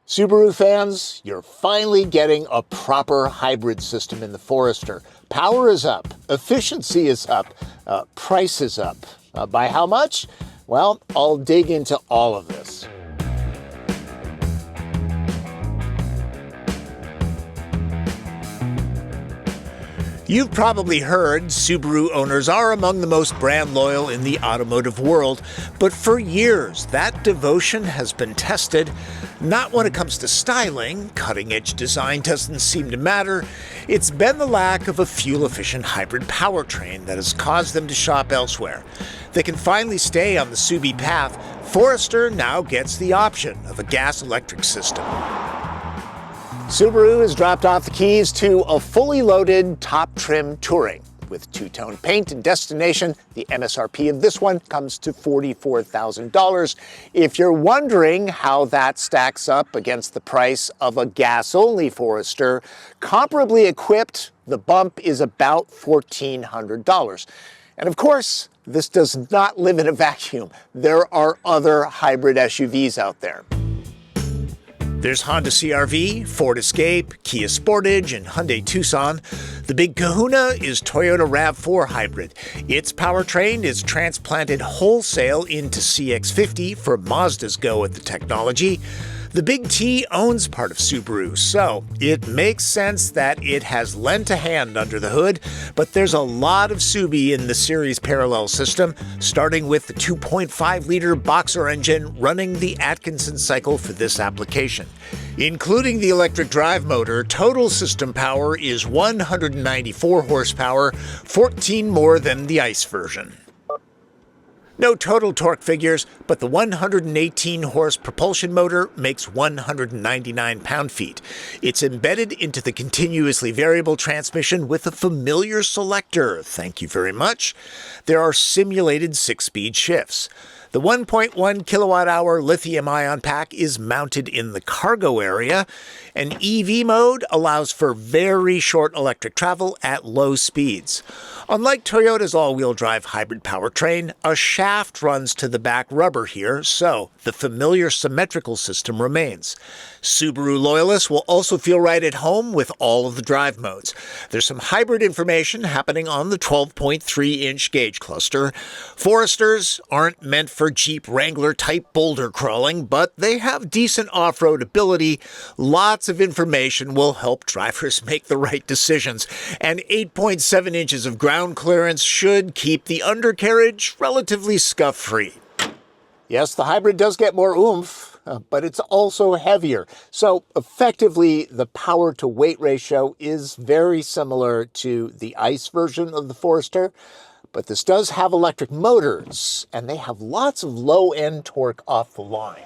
Subaru fans, you're finally getting a proper hybrid system in the Forester. Power is up, efficiency is up, price is up. By how much? Well, I'll dig into all of this. You've probably heard Subaru owners are among the most brand loyal in the automotive world, but for years that devotion has been tested. Not when it comes to styling, cutting-edge design doesn't seem to matter. It's been the lack of a fuel-efficient hybrid powertrain that has caused them to shop elsewhere. They can finally stay on the Subi path. Forester now gets the option of a gas-electric system. Subaru has dropped off the keys to a fully loaded top-trim Touring. With two-tone paint and destination, the MSRP of this one comes to $44,000. If you're wondering how that stacks up against the price of a gas-only Forester, comparably equipped, the bump is about $1,400. And of course, this does not live in a vacuum. There are other hybrid SUVs out there. There's Honda CR-V, Ford Escape, Kia Sportage, and Hyundai Tucson. The big kahuna is Toyota RAV4 Hybrid. Its powertrain is transplanted wholesale into CX-50 for Mazda's go at the technology. The Big T owns part of Subaru, so it makes sense that it has lent a hand under the hood, but there's a lot of Subi in the series parallel system, starting with the 2.5-liter Boxer engine running the Atkinson cycle for this application. Including the electric drive motor, total system power is 194 horsepower, 14 more than the ICE version. No total torque figures, but the 118-horse propulsion motor makes 199 pound-feet. It's embedded into the continuously variable transmission with a familiar selector. Thank you very much. There are simulated 6-speed shifts. The 1.1 kilowatt-hour lithium-ion pack is mounted in the cargo area. An EV mode allows for very short electric travel at low speeds. Unlike Toyota's all-wheel drive hybrid powertrain, a shaft runs to the back rubber here, so the familiar symmetrical system remains. Subaru loyalists will also feel right at home with all of the drive modes. There's some hybrid information happening on the 12.3-inch gauge cluster. Foresters aren't meant for Jeep Wrangler-type boulder crawling, but they have decent off-road ability. Lots of information will help drivers make the right decisions, and 8.7 inches of ground clearance should keep the undercarriage relatively scuff-free. Yes, the hybrid does get more oomph, but it's also heavier. So effectively, the power-to-weight ratio is very similar to the ICE version of the Forester. But this does have electric motors, and they have lots of low-end torque off the line.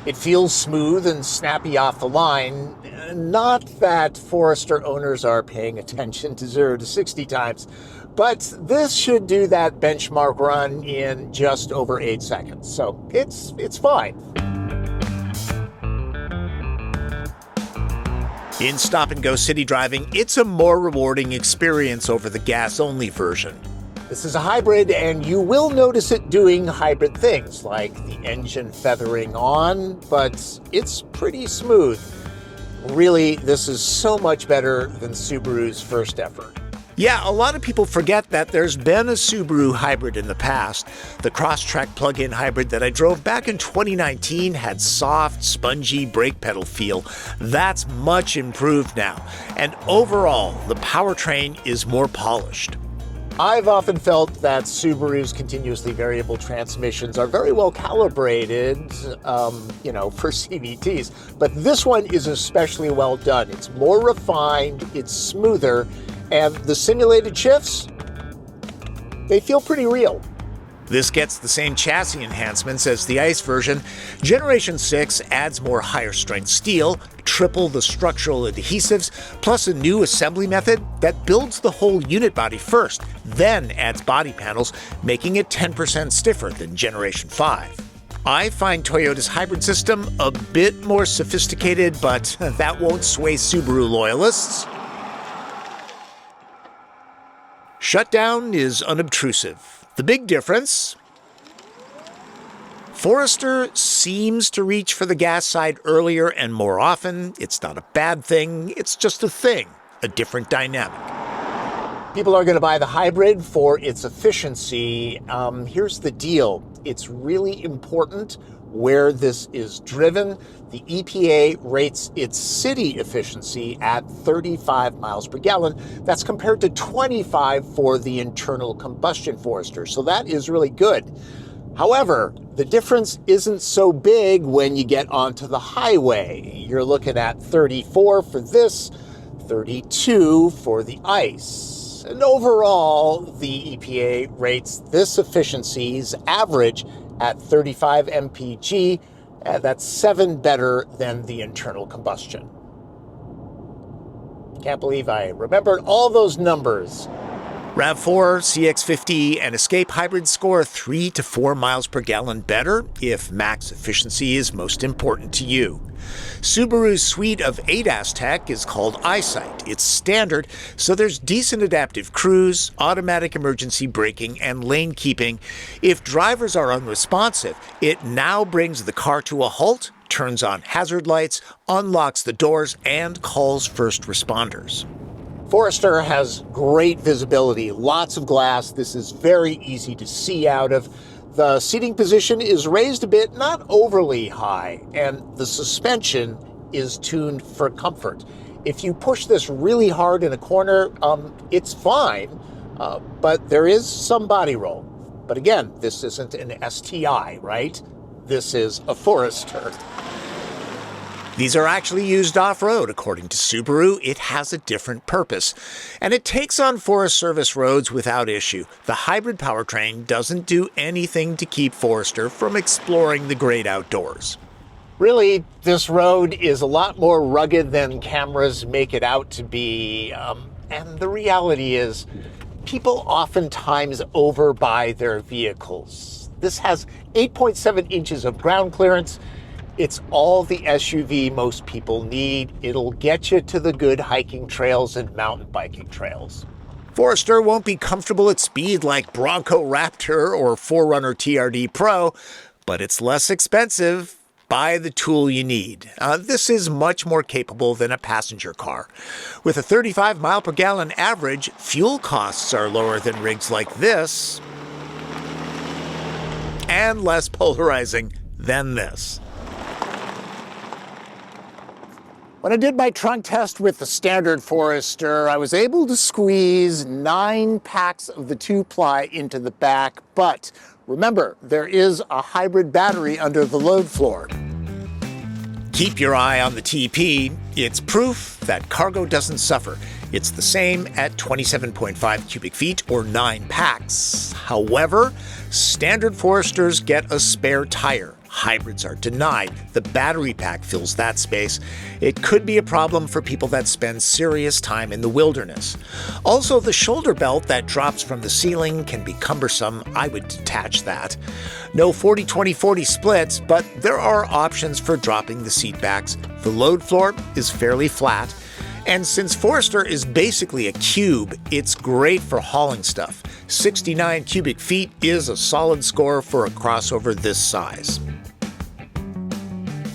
It feels smooth and snappy off the line. Not that Forester owners are paying attention to 0 to 60 times, but this should do that benchmark run in just over 8 seconds, so it's fine. In stop-and-go city driving, it's a more rewarding experience over the gas-only version. This is a hybrid, and you will notice it doing hybrid things, like the engine feathering on, but it's pretty smooth. Really, this is so much better than Subaru's first effort. Yeah, a lot of people forget that there's been a Subaru hybrid in the past. The Crosstrek plug-in hybrid that I drove back in 2019 had soft, spongy brake pedal feel. That's much improved now. And overall, the powertrain is more polished. I've often felt that Subaru's continuously variable transmissions are very well calibrated, for CVTs. But this one is especially well done. It's more refined, it's smoother, and the simulated shifts, they feel pretty real. This gets the same chassis enhancements as the ICE version. Generation 6 adds more higher strength steel, triple the structural adhesives, plus a new assembly method that builds the whole unit body first, then adds body panels, making it 10% stiffer than Generation 5. I find Toyota's hybrid system a bit more sophisticated, but that won't sway Subaru loyalists. Shutdown is unobtrusive. The big difference? Forester seems to reach for the gas side earlier and more often. It's not a bad thing, it's just a thing, a different dynamic. People are going to buy the hybrid for its efficiency. Here's the deal. It's really important where this is driven. The EPA rates its city efficiency at 35 miles per gallon. That's compared to 25 for the internal combustion Forester. So that is really good. However, the difference isn't so big when you get onto the highway. You're looking at 34 for this, 32 for the ICE. And overall, the EPA rates this efficiency's average at 35 mpg. That's 7 better than the internal combustion. Can't believe I remembered all those numbers. RAV4, CX-50, and Escape hybrids score 3 to 4 miles per gallon better if max efficiency is most important to you. Subaru's suite of ADAS tech is called EyeSight. It's standard, so there's decent adaptive cruise, automatic emergency braking, and lane keeping. If drivers are unresponsive, it now brings the car to a halt, turns on hazard lights, unlocks the doors, and calls first responders. Forester has great visibility, lots of glass. This is very easy to see out of. The seating position is raised a bit, not overly high, and the suspension is tuned for comfort. If you push this really hard in a corner, it's fine, but there is some body roll. But again, this isn't an STI, right? This is a Forester. These are actually used off-road. According to Subaru, it has a different purpose, and it takes on Forest Service roads without issue. The hybrid powertrain doesn't do anything to keep Forester from exploring the great outdoors. Really, this road is a lot more rugged than cameras make it out to be, and the reality is, people oftentimes overbuy their vehicles. This has 8.7 inches of ground clearance. It's all the SUV most people need. It'll get you to the good hiking trails and mountain biking trails. Forester won't be comfortable at speed like Bronco Raptor or 4Runner TRD Pro, but it's less expensive. Buy the tool you need. This is much more capable than a passenger car. With a 35 mile per gallon average, fuel costs are lower than rigs like this, and less polarizing than this. When I did my trunk test with the standard Forester, I was able to squeeze 9 packs of the 2-ply into the back, but remember, there is a hybrid battery under the load floor. Keep your eye on the TP. It's proof that cargo doesn't suffer. It's the same at 27.5 cubic feet or 9 packs. However, standard Foresters get a spare tire. Hybrids are denied. The battery pack fills that space. It could be a problem for people that spend serious time in the wilderness. Also, the shoulder belt that drops from the ceiling can be cumbersome. I would detach that. No 40-20-40 splits, but there are options for dropping the seat backs. The load floor is fairly flat. And since Forester is basically a cube, it's great for hauling stuff. 69 cubic feet is a solid score for a crossover this size.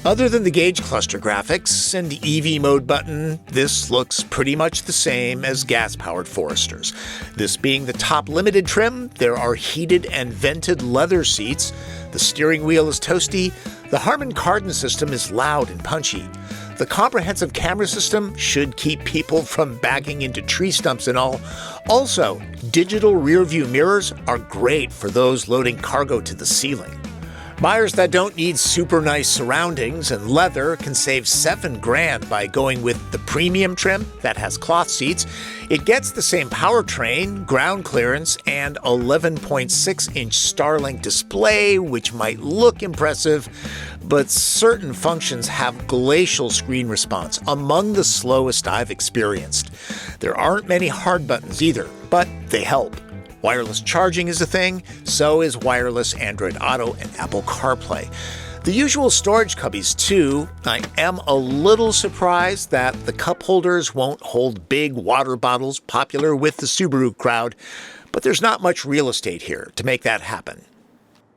Other than the gauge cluster graphics and the EV mode button, this looks pretty much the same as gas-powered Foresters. This being the top limited trim, there are heated and vented leather seats, the steering wheel is toasty, the Harman Kardon system is loud and punchy. The comprehensive camera system should keep people from backing into tree stumps and all. Also, digital rear-view mirrors are great for those loading cargo to the ceiling. Buyers that don't need super nice surroundings and leather can save $7,000 by going with the premium trim that has cloth seats. It gets the same powertrain, ground clearance, and 11.6-inch Starlink display, which might look impressive, but certain functions have glacial screen response, among the slowest I've experienced. There aren't many hard buttons either, but they help. Wireless charging is a thing, so is wireless Android Auto and Apple CarPlay. The usual storage cubbies too. I am a little surprised that the cup holders won't hold big water bottles popular with the Subaru crowd, but there's not much real estate here to make that happen.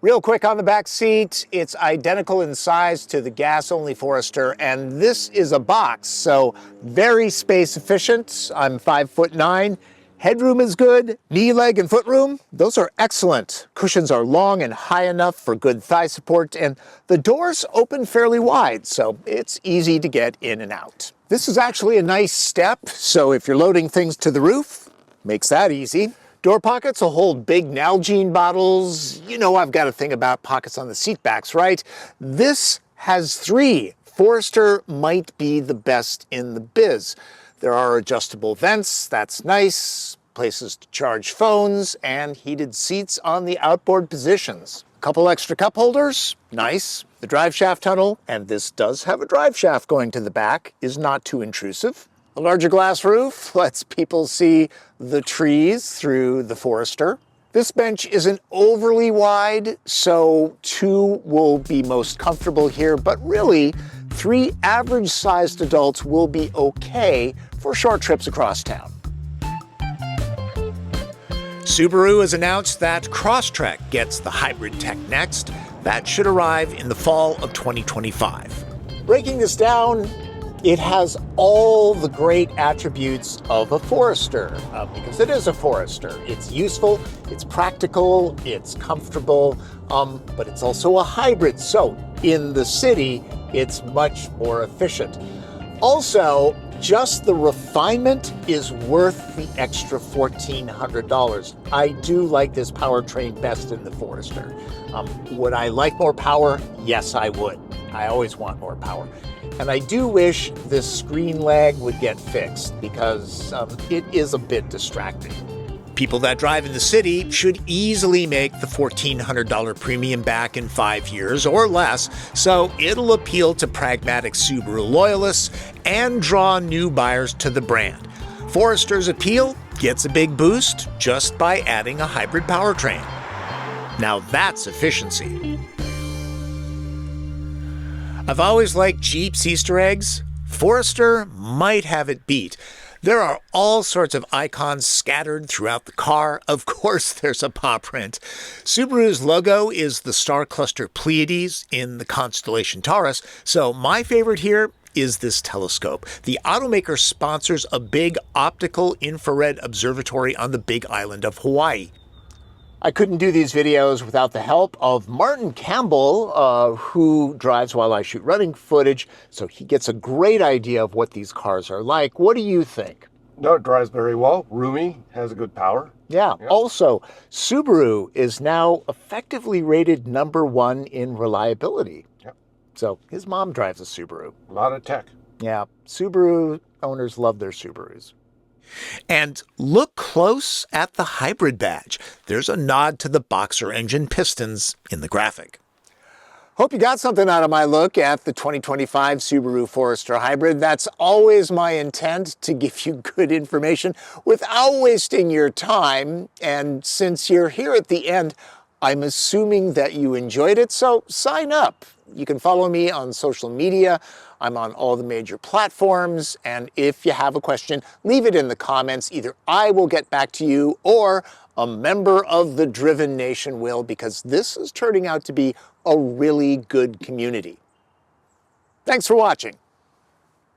Real quick on the back seat, it's identical in size to the gas-only Forester, and this is a box, so very space efficient. I'm 5'9". Headroom is good. Knee, leg, and foot room, those are excellent. Cushions are long and high enough for good thigh support, and the doors open fairly wide, so it's easy to get in and out. This is actually a nice step, so if you're loading things to the roof, makes that easy. Door pockets will hold big Nalgene bottles. You know I've got a thing about pockets on the seat backs, right? This has 3. Forester might be the best in the biz. There are adjustable vents, that's nice, places to charge phones, and heated seats on the outboard positions. A couple extra cup holders, nice. The drive shaft tunnel, and this does have a drive shaft going to the back, is not too intrusive. A larger glass roof lets people see the trees through the Forester. This bench isn't overly wide, so 2 will be most comfortable here, but really 3 average-sized adults will be okay for short trips across town. Subaru has announced that Crosstrek gets the hybrid tech next. That should arrive in the fall of 2025. Breaking this down, it has all the great attributes of a Forester, because it is a Forester. It's useful, it's practical, it's comfortable, but it's also a hybrid, so in the city, it's much more efficient. Also, just the refinement is worth the extra $1,400. I do like this powertrain best in the Forester. Would I like more power? Yes, I would. I always want more power. And I do wish this screen lag would get fixed because it is a bit distracting. People that drive in the city should easily make the $1,400 premium back in 5 years or less, so it'll appeal to pragmatic Subaru loyalists and draw new buyers to the brand. Forester's appeal gets a big boost just by adding a hybrid powertrain. Now that's efficiency. I've always liked Jeep's Easter eggs. Forester might have it beat. There are all sorts of icons scattered throughout the car. Of course, there's a paw print. Subaru's logo is the star cluster Pleiades in the constellation Taurus, so my favorite here is this telescope. The automaker sponsors a big optical infrared observatory on the Big Island of Hawaii. I couldn't do these videos without the help of Martin Campbell, who drives while I shoot running footage, so he gets a great idea of what these cars are like. What do you think? No, it drives very well. Roomy, has a good power. Yeah. Also, Subaru is now effectively rated #1 in reliability. Yep. So his mom drives a Subaru. A lot of tech. Yeah, Subaru owners love their Subarus. And look close at the hybrid badge. There's a nod to the boxer engine pistons in the graphic. Hope you got something out of my look at the 2025 Subaru Forester Hybrid. That's always my intent, to give you good information without wasting your time. And since you're here at the end, I'm assuming that you enjoyed it, so sign up. You can follow me on social media. I'm on all the major platforms, and if you have a question, leave it in the comments. Either I will get back to you or a member of the Driven Nation will, because this is turning out to be a really good community. Thanks for watching.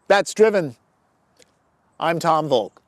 That's Driven. I'm Tom Volk.